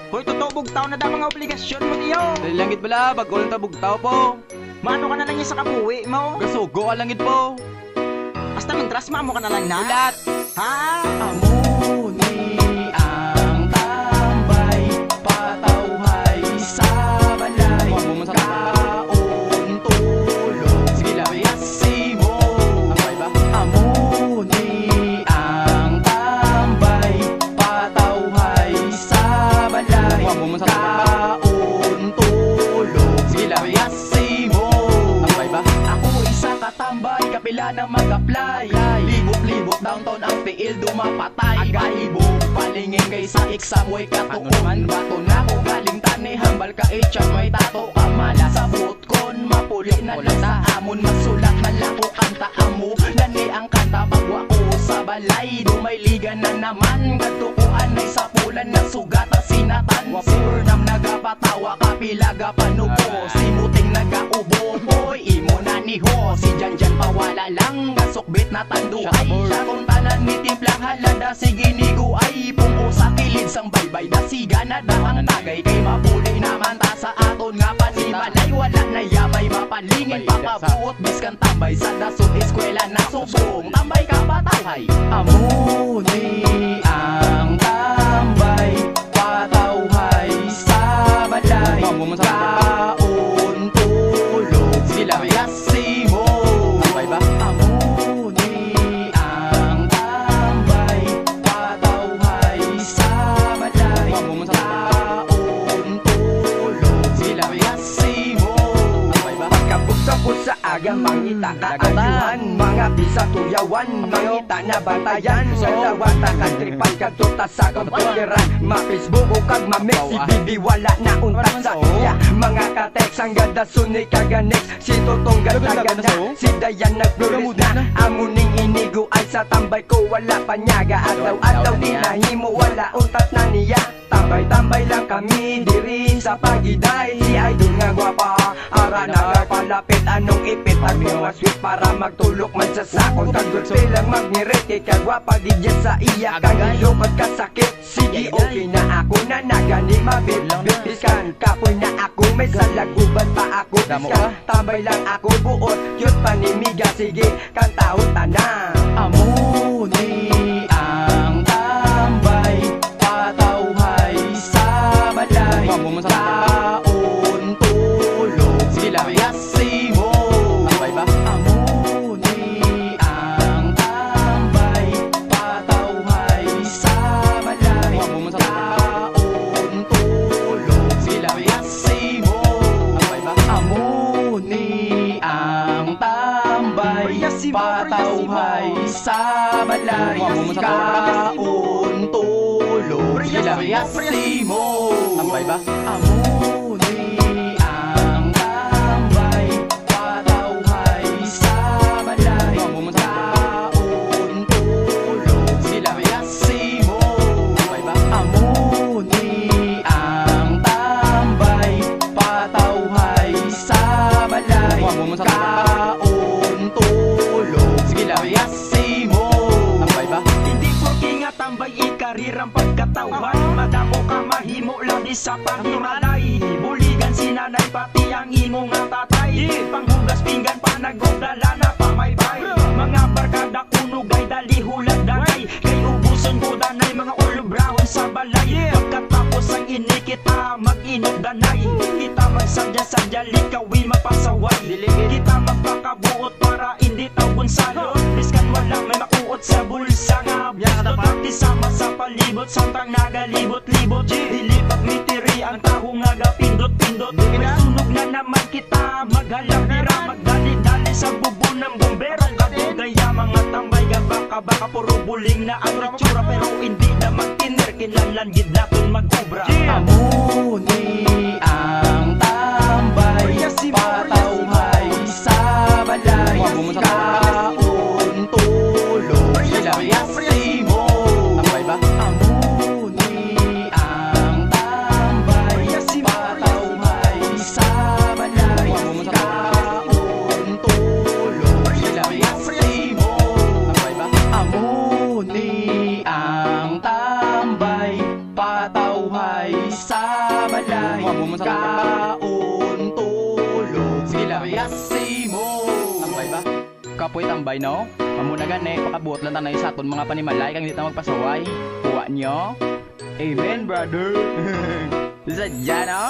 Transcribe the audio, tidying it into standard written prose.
Hoy, totoo bugtaw na da mga obligasyon mo diyo. Dali langit bala, bagol ta bugtaw po. Mano ka na lang yung sa kabuwi mo. Gasugo ka langit po. Hasta mintras maamo ka na lang na. Ulat. Ha? Amo ni ang tambay, patawhay sa balay. Kaon tulog, sige lang. Yasimo. Ambay ba? Amo ni ang tambay, patawhay sa balay. Kaon tulog, sige lang. Yasimo. Ambay ba? Ako isa katambay, kapila na mag-apply. Libot-libot downtown ang tiil dumapatay. Galibog palingin kay sa exam way katuon. Bato na ko galing tani hambal ka ichat may tato kamala. Sabot kon mapuli na lang sa amon. Magsulat na lang ko kanta amo. Nani ang kanta bagwa ko sa balay. Dumayligan na naman katukuan ay sa pulan na sugata sinatan. Surnam nagapatawa kapilaga panubo. Simuting nagaubo boy imo na ni ho. Si Janjan pawala lang gasukbit na tanduay. Siya kung tanan ni timplang halada sige nigo ay pungo sa kilid sang baybay da siga na dahang tagay kay mapuli naman ta sa aton nga panibalay. Wala na yabay mapalingin papabuot biskan tambay sa dasong eskwela na subong. Tambay ka patawhay amo ni ang tambay patawhay sa balay. Kaon tulog sila yasimo. Tambay ba? Amo ni ang tambay patawhay sa balay. Kaon tulog sila yasimo. Tambay ba? Pagkabugta ko sa aga, mangita ka ayuhan. Mga bisa tuyawan, mangita na bantayan. Sa lawata ka tripan ka tuta sa komputeran. Ma-Facebook o kag ma-mix, si Bibi wala na untak sa iya. Mga ka-text ang ganda sunay kaganex. Si Totong ganda ganda, si Dayan nagpulis na. Amuning inigo ay sa tambay ko wala panyaga. Ataw-ataw di nahimo wala untat na niya. Tambay-tambay lang kami diri sa pagiday. Si Idol nga gwapa, ara nagpalapit anong ipit. Ang mga sweet para magtulok man sa sakon. Kagulpe lang magnirit, ikagwapa di dyan sa iya. Kagilok at kasakit, sige okay na ako na nagani mabit-bit. Biskan kapoy na ako, may salaguban pa ako. Biskan tambay lang ako buot, cute panimiga. Sige, kantahon tanan. Amo ni ang tambay patawhay sa balay. Kaon tulog sila yasimo. Tambay ba? Amo ni ang tambay patawhay sa balay. Kaon tulog sila yasimo. Tambay ba? Amo ni ang tambay patawhay sa balay. Kaon tulog sila yasimo. Tambay ba? Amo ni ang tambay patawhay sa balay. Kaon tulog sila yasimo. Tambay ba? Amo ni ang tambay patawhay sa balay. Kaon tulog sila yasimo. Tambay ba? Hindi porke nga tambay ikarirang pagkatawan. Madamo ka mahimo lang di sa panghimalay. Buligan si nanay pati ang imo nga tatay. Panghugas pinggan pa nagugdala na pamaybay. Mga barkada kunugay dali hulag danay. Kay ubuson ko danay mga ulubrahon sa balay. Pagkatapos ang inikita mag-inog danay. Kita magsadya-sadya likawi mapasaway. Kita magpakabuot para hindi tawon salot. Biskan wala may makuot sa bulsa nga Dodati sama sa palibot Samtang nagalibot-libot Dilipag mitiri ang taho nga gapindot-pindot. May sunog na naman kita maghalap nira. Magdali-dali sa bubo ng bombero. Kabugaya mga tambay baka puro buling na ang itsura. Pero hindi na magtiner Kinlalan gid naton mag-obra. Amo ni ang tambay patawhay sa balay. Kaon tulog sila yasimo. Tambay ba? Amo ni ang tambay patawhay sa balay. Kaon tulog sila yasimo. Tambay ba? Amo ni ang tambay patawhay patawhay sa balay, kaon tulog, sige labi mo. Tambay ba? Kapoy tambay no? Mamuna gani, pakabuot lang tanay sa aton mga panimalay kang hindi ta magpasaway. Kuha nyo? Amen brother. Sadya no?